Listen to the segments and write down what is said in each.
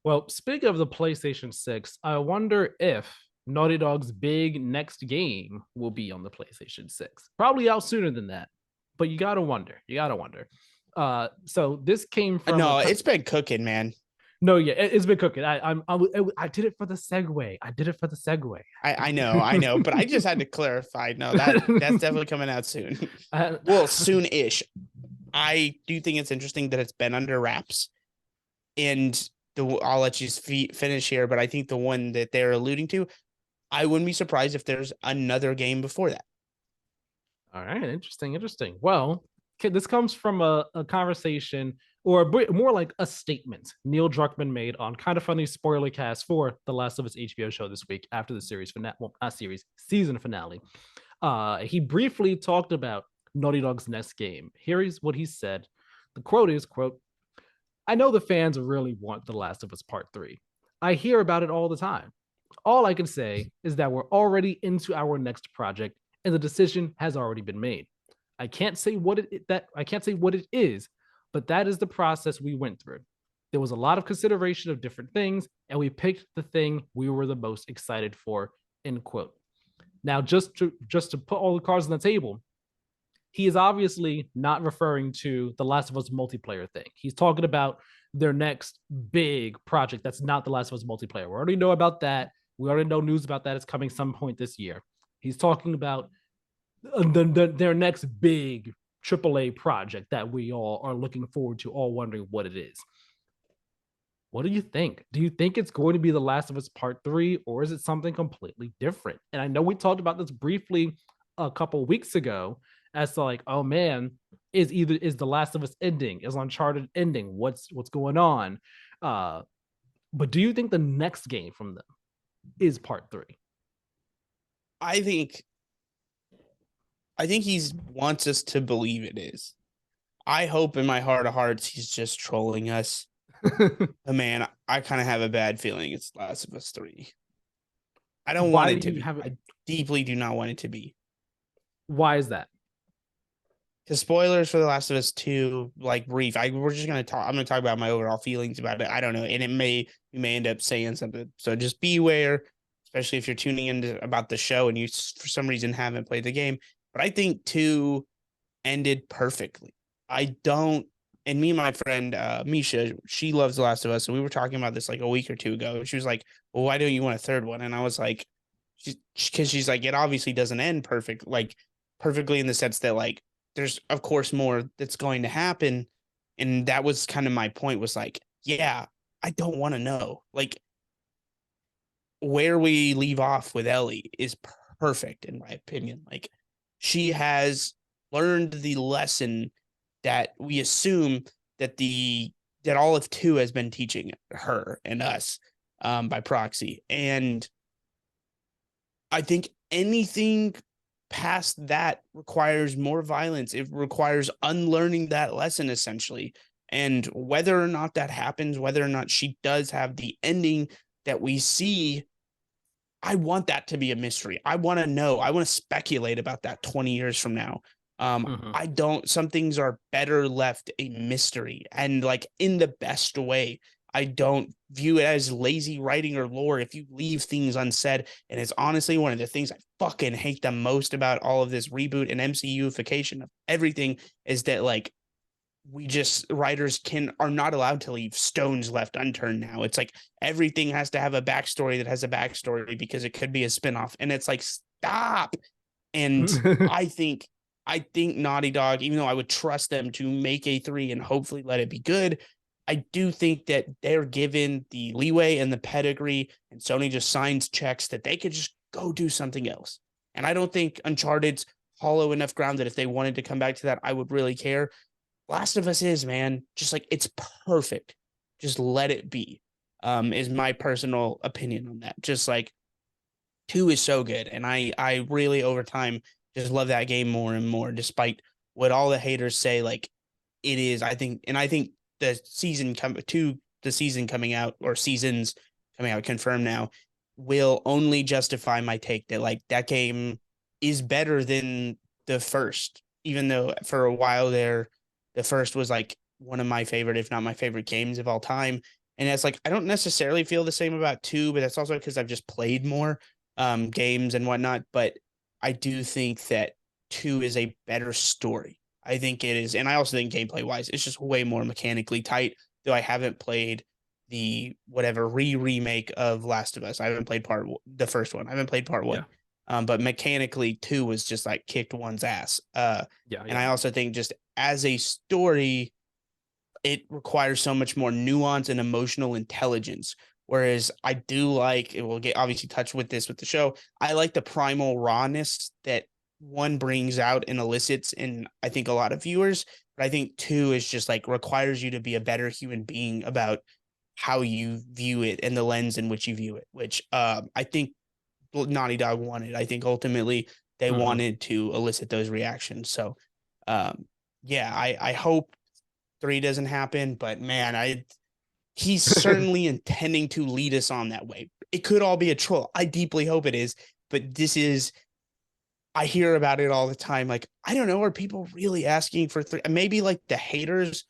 Well, speaking of the PlayStation 6, I wonder if Naughty Dog's big next game will be on the PlayStation 6. Probably out sooner than that, but you gotta wonder. You gotta wonder. So this came from a No, it's been cooking, man. no, yeah, it's been cooking. I did it for the segue. I did it for the segue. I know, but I just had to clarify. No, that's definitely coming out soon. uh, Well, soon-ish. I do think it's interesting that it's been under wraps, and I'll let you finish here. But I think the one that they're alluding to, I wouldn't be surprised if there's another game before that. All right, interesting. Well, okay, this comes from a conversation or more like a statement Neil Druckmann made on Kind of Funny spoiler cast for The Last of Us HBO show this week after the series finale, well, not series, season finale. He briefly talked about Naughty Dog's next game. Here is what he said. The quote is, quote, I know the fans really want The Last of Us Part 3. I hear about it all the time. All I can say is that we're already into our next project and the decision has already been made. I can't say what it is, but that is the process we went through. There was a lot of consideration of different things, and we picked the thing we were the most excited for. End quote. Now, just to put all the cards on the table, he is obviously not referring to the Last of Us multiplayer thing. He's talking about their next big project that's not the Last of Us multiplayer. We already know about that. We already know news about that. It's coming some point this year. He's talking about their next big AAA project that we all are looking forward to, all wondering what it is. What do you think? Do you think it's going to be The Last of Us Part 3, or is it something completely different? And I know we talked about this briefly a couple weeks ago as to like, oh man, is The Last of Us ending? Is Uncharted ending? What's going on? Uh, but do you think the next game from them is Part 3? I think he's wants us to believe it is. I hope in my heart of hearts he's just trolling us. But man, I kind of have a bad feeling it's Last of Us 3. I don't want Why it do to you be. have it? I deeply do not want it to be. Why is that? Because spoilers for The Last of Us 2, like brief. We're just gonna talk. I'm gonna talk about my overall feelings about it. I don't know, and we may end up saying something. So just beware, especially if you're tuning in about the show and you for some reason haven't played the game. But I think 2 ended perfectly. I don't. And me and my friend Misha, she loves The Last of Us, and we were talking about this like a week or two ago. She was like, "Well, why don't you want a third one?" And I was like, because she's like, it obviously doesn't end perfect, like perfectly in the sense that like there's of course more that's going to happen, and that was kind of my point. Was like, yeah, I don't want to know like where we leave off with Ellie is perfect in my opinion. Like she has learned the lesson that we assume that that all of 2 has been teaching her and us by proxy. And I think anything past that requires more violence. It requires unlearning that lesson essentially. And whether or not that happens, whether or not she does have the ending that we see, I want that to be a mystery. I want to know. I want to speculate about that 20 years from now. Mhm. I don't, some things are better left a mystery and like in the best way. I don't view it as lazy writing or lore if you leave things unsaid. And it's honestly one of the things I fucking hate the most about all of this reboot and MCUification of everything is that like we just writers are not allowed to leave stones left unturned now. It's like everything has to have a backstory that has a backstory because it could be a spinoff. And it's like, stop. And I think Naughty Dog, even though I would trust them to make a 3 and hopefully let it be good, I do think that they're given the leeway and the pedigree, and Sony just signs checks that they could just go do something else. And I don't think Uncharted's hollow enough ground that if they wanted to come back to that, I would really care. Last of Us is, man, just like it's perfect. Just let it be. Is my personal opinion on that. Just like 2 is so good. And I really over time just love that game more and more, despite what all the haters say, like it is. I think the season coming out or seasons coming out confirmed now will only justify my take that like that game is better than the first, even though for a while there the first was like one of my favorite, if not my favorite games of all time. And it's like I don't necessarily feel the same about 2, but that's also because I've just played more games and whatnot. But I do think that 2 is a better story. I think it is, and I also think gameplay wise, it's just way more mechanically tight. Though I haven't played the whatever remake of Last of Us. I haven't played the first one. I haven't played part Yeah. one. But mechanically, 2 was just like kicked one's ass. Yeah. And Yeah. I also think just as a story, it requires so much more nuance and emotional intelligence. Whereas I do like, it will get obviously touch with this with the show. I like the primal rawness that one brings out and elicits in, I think, a lot of viewers. But I think 2 is just like requires you to be a better human being about how you view it and the lens in which you view it, which I think Naughty Dog wanted. I think ultimately they Mhm. wanted to elicit those reactions. So, yeah, I hope 3 doesn't happen, but man, he's certainly intending to lead us on that way. It could all be a troll. I deeply hope it is, but this is. I hear about it all the time. Like, I don't know, are people really asking for 3? Maybe like the haters.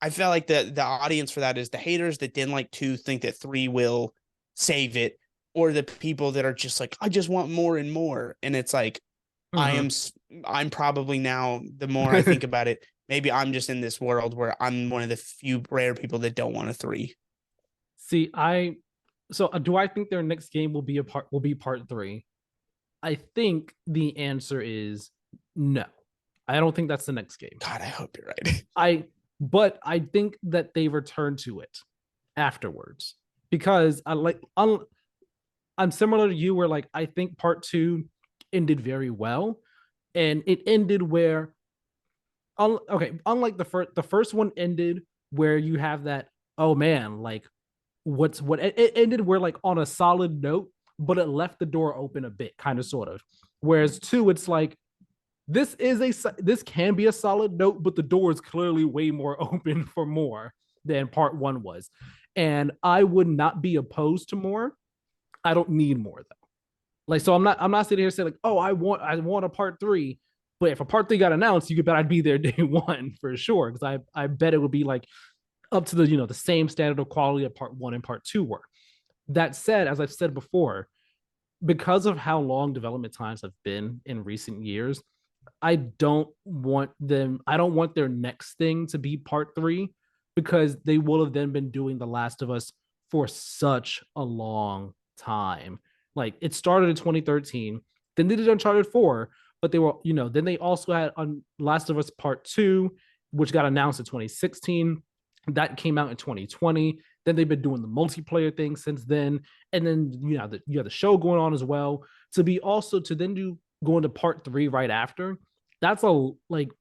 I felt like the audience for that is the haters that didn't like 2 think that 3 will save it, or the people that are just like, I just want more and more. And it's like, I Mhm. am I'm probably now, the more I think about it, maybe I'm just in this world where I'm one of the few rare people that don't want a 3. See, do I think their next game will be part 3? I think the answer is no. I don't think that's the next game. God, I hope you're right. I but I think that they return to it afterwards because I'm similar to you where like I think part 2 ended very well, and it ended where okay, unlike the first one ended where you have that, oh man, like it ended where like on a solid note, but it left the door open a bit, kind of sort of. Whereas 2, it's like this can be a solid note, but the door is clearly way more open for more than part 1 was. And I would not be opposed to more. I don't need more though. Like, so I'm not sitting here saying like, oh, I want a part 3. But if a part 3 got announced, you could bet I'd be there day one for sure. Because I bet it would be like up to the same standard of quality of part 1 and part 2 were. That said, as I've said before, because of how long development times have been in recent years, I don't want their next thing to be part 3, because they will have then been doing The Last of Us for such a long time. Like, it started in 2013, then they did Uncharted 4, but then they also had on Last of Us Part 2, which got announced in 2016. That came out in 2020. Then they've been doing the multiplayer thing since then. And then you have the show going on as well. To then do go into part 3 right after, that's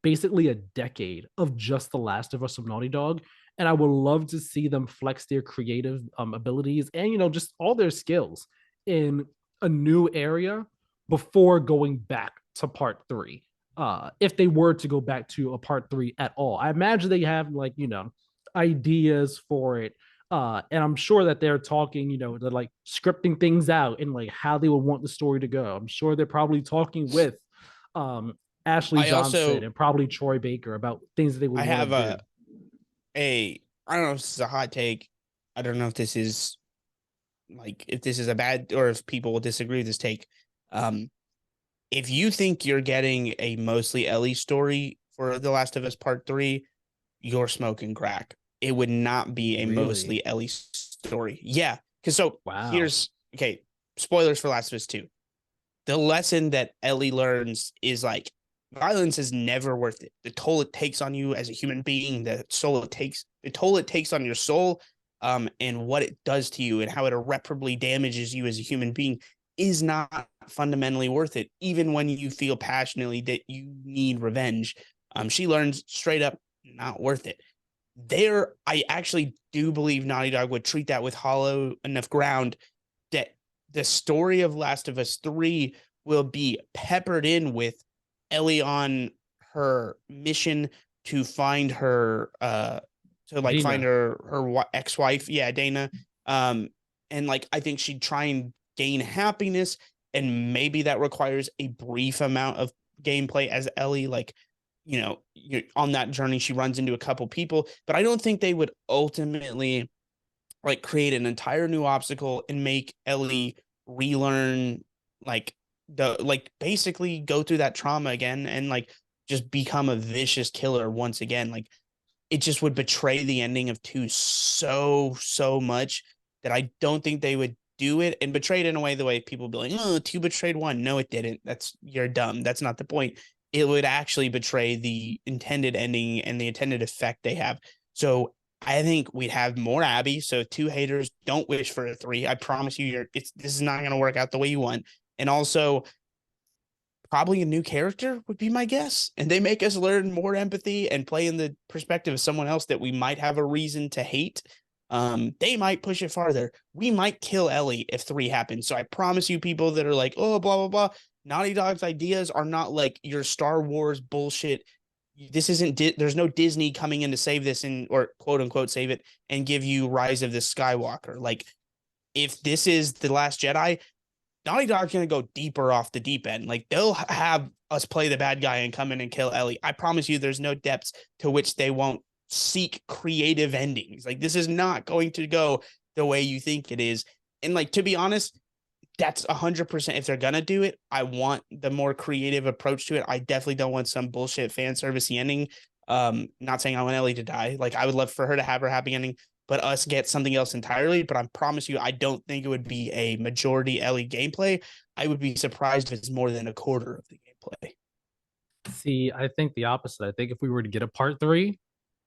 basically a decade of just The Last of Us from Naughty Dog. And I would love to see them flex their creative abilities and just all their skills in a new area before going back to part 3. If they were to go back to a part 3 at all, I imagine they have ideas for it. And I'm sure that they're talking, they're like scripting things out and like how they would want the story to go. I'm sure they're probably talking with um Ashley I Johnson also and probably Troy Baker about things that they would I want to have do. I don't know if this is a hot take. I don't know if this is like if this is a bad or if people will disagree with this take. Um, if you think you're getting a mostly Ellie story for The Last of Us Part 3, you're smoking crack. It would not be a Really? mostly Ellie story. Yeah. Because so Wow. here's okay, spoilers for Last of Us 2. The lesson that Ellie learns is like violence is never worth it. The toll it takes on you as a human being, the toll it takes on your soul, and what it does to you and how it irreparably damages you as a human being is not fundamentally worth it, even when you feel passionately that you need revenge. She learns straight up not worth it. There, I actually do believe Naughty Dog would treat that with hollow enough ground that the story of Last of Us 3 will be peppered in with Ellie on her mission to find her find Dina. her ex-wife, yeah, Dana. Um and like I think she'd try and gain happiness, and maybe that requires a brief amount of gameplay as Ellie, like you're on that journey she runs into a couple people, but I don't think they would ultimately like create an entire new obstacle and make Ellie relearn like basically go through that trauma again and like just become a vicious killer once again. Like it just would betray the ending of two so much that I don't think they would do it and betray it in a way the way people be like, oh, two betrayed one. No, it didn't. That's you're dumb. That's not the point. It would actually betray the intended ending and the intended effect they have. So I think we'd have more Abby. So two haters don't wish for a three. I promise you, this is not going to work out the way you want. And also, probably a new character would be my guess. And they make us learn more empathy and play in the perspective of someone else that we might have a reason to hate. They might push it farther. We might kill Ellie if three happens. So I promise you, people that are like, oh, blah, blah, blah. Naughty Dog's ideas are not like your Star Wars bullshit. This isn't, there's no Disney coming in to save this or quote unquote save it and give you Rise of the Skywalker. Like, if this is The Last Jedi, Naughty Dog's going to go deeper off the deep end. Like, they'll have us play the bad guy and come in and kill Ellie. I promise you, there's no depths to which they won't seek creative endings. Like, this is not going to go the way you think it is. And, like, to be honest, that's 100%. If they're going to do it, I want the more creative approach to it. I definitely don't want some bullshit fan service ending. Not saying I want Ellie to die. Like, I would love for her to have her happy ending, but us get something else entirely. But I promise you, I don't think it would be a majority Ellie gameplay. I would be surprised if it's more than a quarter of the gameplay. See, I think the opposite. I think if we were to get a part three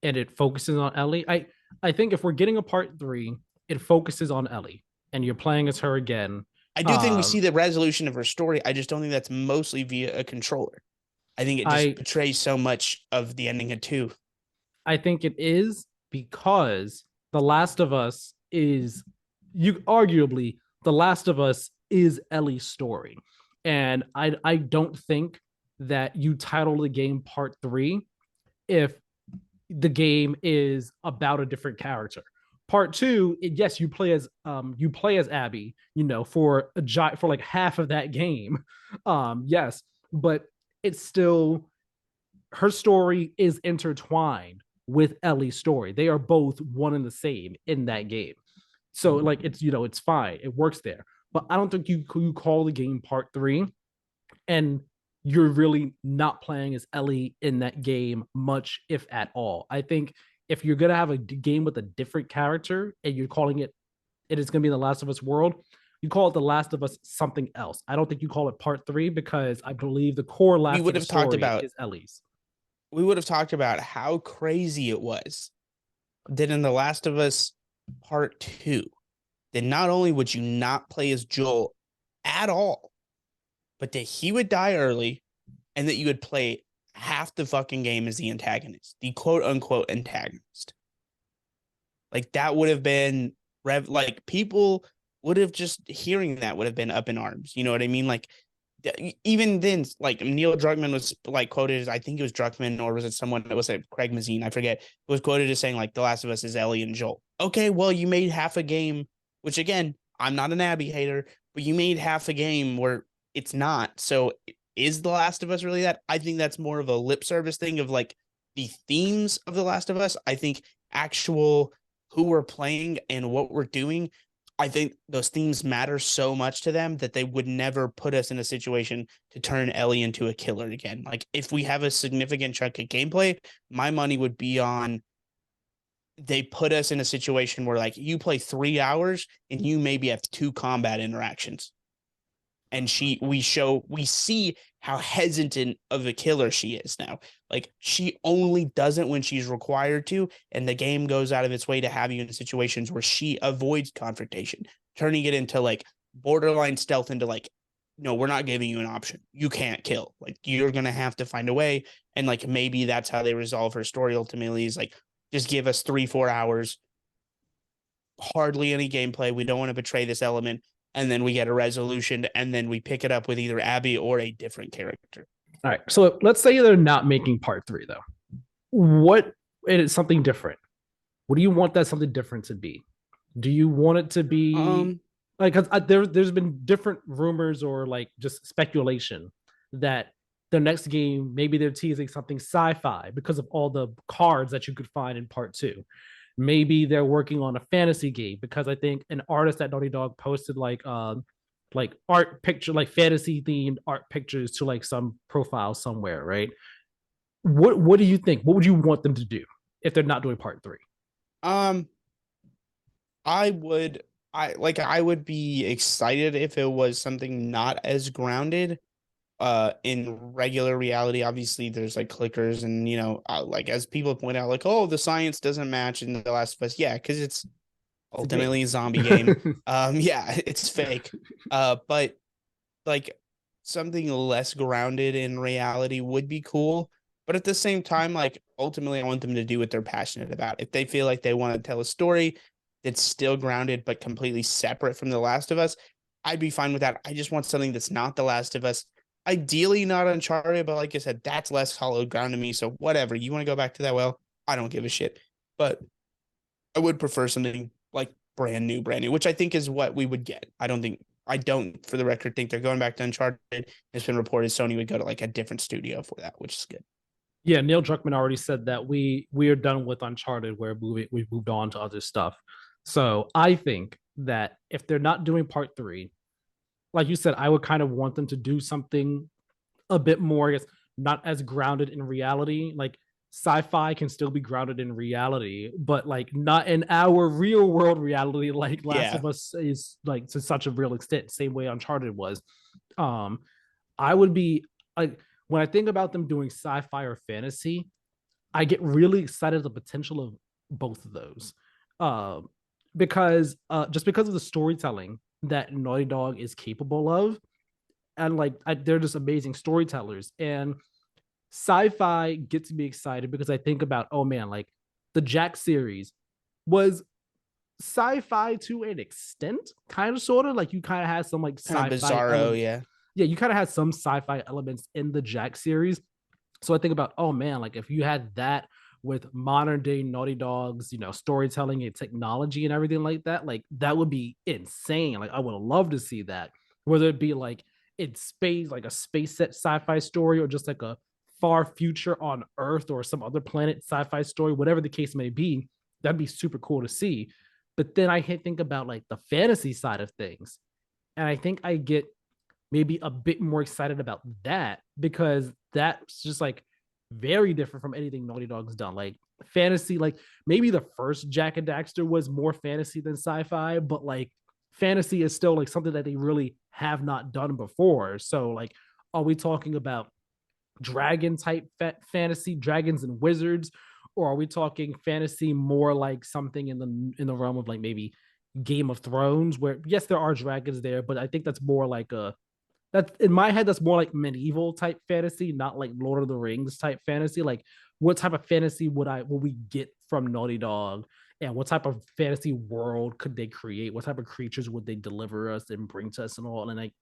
and it focuses on Ellie, I think if we're getting a part three, it focuses on Ellie and you're playing as her again. I do think we see the resolution of her story. I just don't think that's mostly via a controller. I think it just betrays so much of the ending of two. I think it is because The Last of Us is The Last of Us is Ellie's story. And I don't think that you title the game part three if the game is about a different character. Part two, yes, you play as Abby, for like half of that game. Yes, but it's still her story is intertwined with Ellie's story. They are both one and the same in that game. So like it's fine. It works there. But I don't think you call the game part three and you're really not playing as Ellie in that game much, if at all. I think if you're gonna have a game with a different character and you're calling it is gonna be the Last of Us world, you call it The Last of Us something else. I don't think you call it part three because I believe the core Last of Us story is Ellie's. We would have talked about how crazy it was that in The Last of Us Part 2, that not only would you not play as Joel at all, but that he would die early and that you would play half the fucking game as the antagonist, the quote unquote antagonist. Like, that would have been like, people would have just hearing that would have been up in arms. You know what I mean? Like, even then, like, Neil Druckmann was like quoted as, I think it was Druckmann, or was it someone that was like Craig Mazin, I forget, was quoted as saying like The Last of Us is Ellie and Joel. Okay, well, you made half a game, which again, I'm not an Abby hater, but you made half a game where it's not. So is The Last of Us really that? I think that's more of a lip service thing of like the themes of The Last of Us. I think actual who we're playing and what we're doing, I think those themes matter so much to them that they would never put us in a situation to turn Ellie into a killer again. Like, if we have a significant chunk of gameplay, my money would be on they put us in a situation where like you play 3 hours and you maybe have 2 combat interactions. And we see how hesitant of a killer she is now. Like, she only does it when she's required to, and the game goes out of its way to have you in situations where she avoids confrontation, turning it into like borderline stealth into like, no, we're not giving you an option. You can't kill. Like, you're gonna have to find a way. And like, maybe that's how they resolve her story ultimately, is like, just give us 3-4 hours, hardly any gameplay. We don't want to betray this element. And then we get a resolution, and then we pick it up with either Abby or a different character. All right. So let's say they're not making part three, though. What it is something different? What do you want that something different to be? Do you want it to be like, because there's been different rumors or like just speculation that the next game maybe they're teasing something sci-fi because of all the cards that you could find in part two. maybe they're working on a fantasy game, because I think an artist at Naughty Dog posted like art picture, like fantasy themed art pictures to like some profile somewhere, right? What do you think? What would you want them to do if they're not doing part three? Um, I would I would be excited if it was something not as grounded in regular reality. Obviously there's like clickers and like as people point out, like, oh, the science doesn't match in The Last of Us. Yeah, because it's It's a game. ultimately a zombie game. Yeah, it's fake. But like something less grounded in reality would be cool. But at the same time, like ultimately, I want them to do what they're passionate about. If they feel like they want to tell a story that's still grounded but completely separate from The Last of Us, I'd be fine with that. I just want something that's not The Last of Us. Ideally, not Uncharted, but like I said, that's less hollow ground to me. So whatever, you want to go back to that? Well, I don't give a shit. But I would prefer something like brand new, which I think is what we would get. I don't, for the record, think they're going back to Uncharted. It's been reported Sony would go to like a different studio for that, which is good. Yeah, Neil Druckmann already said that we are done with Uncharted. We've moved on to other stuff. So I think that if they're not doing part three, like you said, I would kind of want them to do something a bit more, I guess, not as grounded in reality. Like sci-fi can still be grounded in reality, but like not in our real world reality, like Last Yeah, of Us is like to such a real extent, same way Uncharted was. Um, I would be like, when I think about them doing sci-fi or fantasy, I get really excited at the potential of both of those. Um, because just because of the storytelling that Naughty Dog is capable of, and like they're just amazing storytellers. And sci-fi gets me excited because I think about, oh man, like the Jack series was sci-fi to an extent, kind of sort of like you kind of had some like kind of sci-fi bizarro. element. Yeah, Yeah, you kind of had some sci-fi elements in the Jack series. So I think about, oh man, like if you had that with modern day Naughty Dogs, storytelling and technology and everything like that, like that would be insane. Like I would love to see that, whether it be like in space, like a space set sci-fi story, or just like a far future on Earth or some other planet sci-fi story, whatever the case may be. That'd be super cool to see. But then I think about like the fantasy side of things, and I think I get maybe a bit more excited about that, because that's just like very different from anything Naughty Dog's done. Like fantasy, like maybe the first Jak and Daxter was more fantasy than sci-fi, but like fantasy is still like something that they really have not done before. So like, are we talking about dragon type fantasy, dragons and wizards, or are we talking fantasy more like something in the realm of like maybe Game of Thrones, where yes, there are dragons there, but I think that's more like a that's in my head, that's more like medieval type fantasy, not like Lord of the Rings type fantasy. Like what type of fantasy would we get from Naughty Dog, and what type of fantasy world could they create? What type of creatures would they deliver us and bring to us and all? And like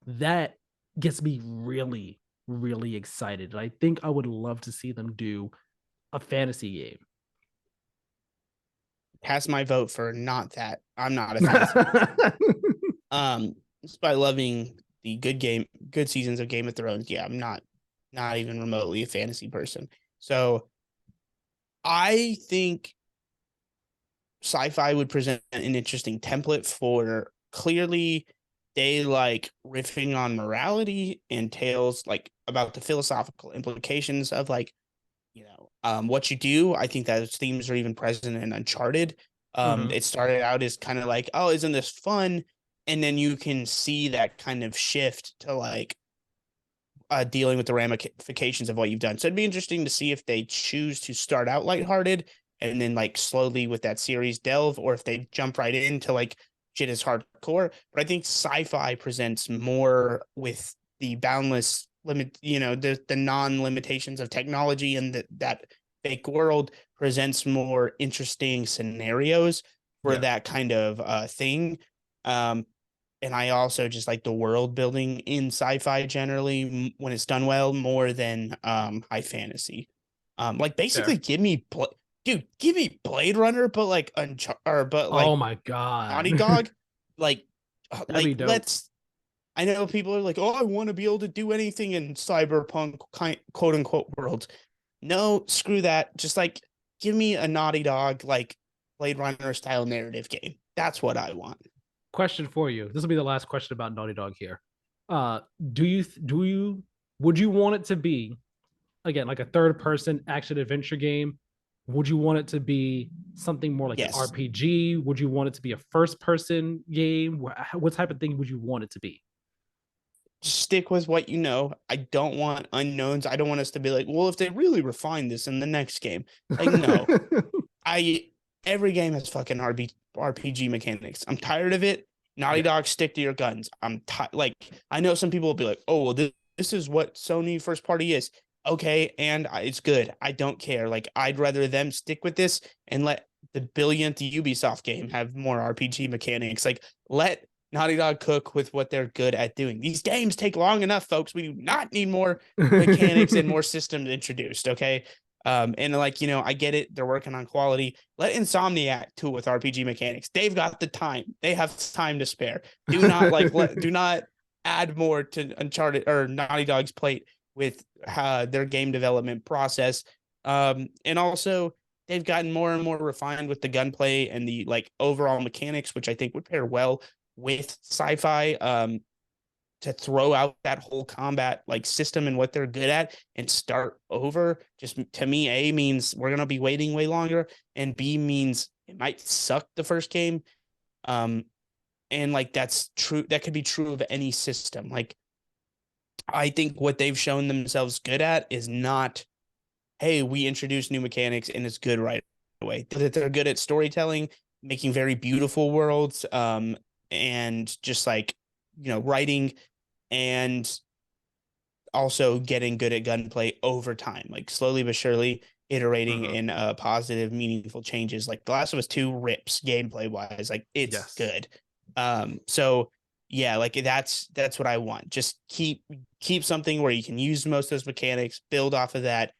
that gets me really, really excited. And I think I would love to see them do a fantasy game. pass my vote for not that. I'm not a fantasy person. Just by loving the good seasons of Game of Thrones. Yeah, I'm not even remotely a fantasy person. So I think sci-fi would present an interesting template for clearly they like riffing on morality and tales like about the philosophical implications of like what you do. I think those themes are even present in Uncharted. Mm-hmm. It started out as kind of like, oh, isn't this fun? And then you can see that kind of shift to like dealing with the ramifications of what you've done. So it'd be interesting to see if they choose to start out lighthearted and then like slowly with that series delve, or if they jump right into like shit is hardcore. But I think sci-fi presents more with the boundless limit, the non-limitations of technology, and that fake world presents more interesting scenarios for Yeah. that kind of thing. Um, and I also just like the world building in sci-fi generally when it's done well more than high fantasy. Like basically Fair. give me Blade Runner, but like but Oh like my god. Naughty Dog, like That'd be dope. let's. I know people are like, oh, I want to be able to do anything in cyberpunk quote unquote world. No, screw that. Just like give me a Naughty Dog like Blade Runner style narrative game. That's what I want. Question for you. This will be the last question about Naughty Dog here. Do you would you want it to be again like a third person action adventure game? Would you want it to be something more like an Yes. RPG? Would you want it to be a first person game? What type of thing would you want it to be? Stick with what you know. I don't want unknowns. I don't want us to be like, well, if they really refine this in the next game. Like, no. I every game has fucking RPG mechanics. I'm tired of it. Naughty Yeah. Dog, stick to your guns. Like I know some people will be like, oh, well, this is what Sony first party is. Okay, and it's good. I don't care. Like I'd rather them stick with this and let the billionth Ubisoft game have more RPG mechanics. Like let Naughty Dog cook with what they're good at doing. These games take long enough, folks. We do not need more mechanics and more systems introduced. Okay. And like, I get it. They're working on quality. Let Insomniac too with RPG mechanics. They've got the time. They have time to spare. Do not do not add more to Uncharted or Naughty Dog's plate with their game development process. And also they've gotten more and more refined with the gunplay and the like overall mechanics, which I think would pair well with sci-fi. To throw out that whole combat like system and what they're good at and start over, just to me, A means we're gonna be waiting way longer, and B means it might suck the first game. And like that's true. That could be true of any system. Like I think what they've shown themselves good at is not, hey, we introduce new mechanics and it's good right away. That they're good at storytelling, making very beautiful worlds, and just like writing and also getting good at gunplay over time, like slowly but surely iterating in positive, meaningful changes. Like The Last of Us 2 rips gameplay wise, like it's good. So yeah, like that's what I want. Just keep something where you can use most of those mechanics, build off of that,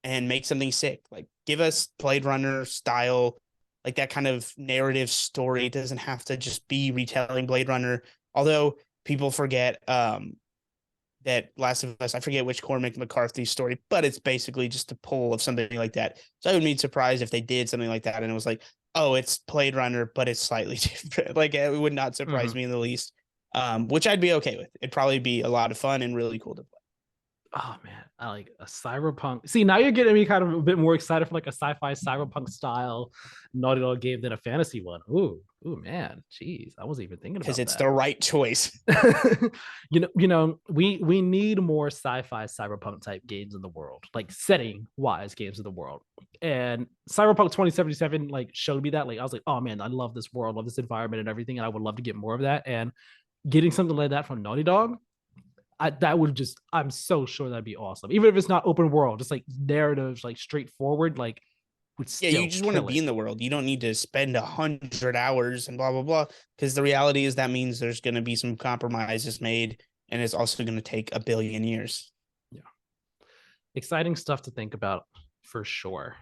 and make something sick. Like give us Blade Runner style, like that kind of narrative story. It doesn't have to just be retelling Blade Runner. Although people forget that Last of Us, I forget which Cormac McCarthy story, but it's basically just a pull of something like that. So I would be surprised if they did something like that and it was like, oh, it's Blade Runner, but it's slightly different. Like it would not surprise me in the least, which I'd be okay with. It'd probably be a lot of fun and really cool to play. Oh man, I like a cyberpunk. See, now you're getting me kind of a bit more excited for like a sci-fi cyberpunk style Naughty Dog game than a fantasy one. Ooh, man, jeez, I wasn't even thinking Because about it's that. the right choice. We need more sci-fi cyberpunk type games in the world, like setting wise games in the world. And Cyberpunk 2077 like showed me that. Like I was like, oh man, I love this world, love this environment and everything, and I would love to get more of that. And getting something like that from Naughty Dog, that would just, I'm so sure that'd be awesome. Even if it's not open world, just like narratives, like straightforward, like would Yeah, still you just want to kill be it. in the world. You don't need to spend 100 hours and blah blah blah. Because the reality is that means there's going to be some compromises made, and it's also going to take a billion years. Yeah. Exciting stuff to think about for sure.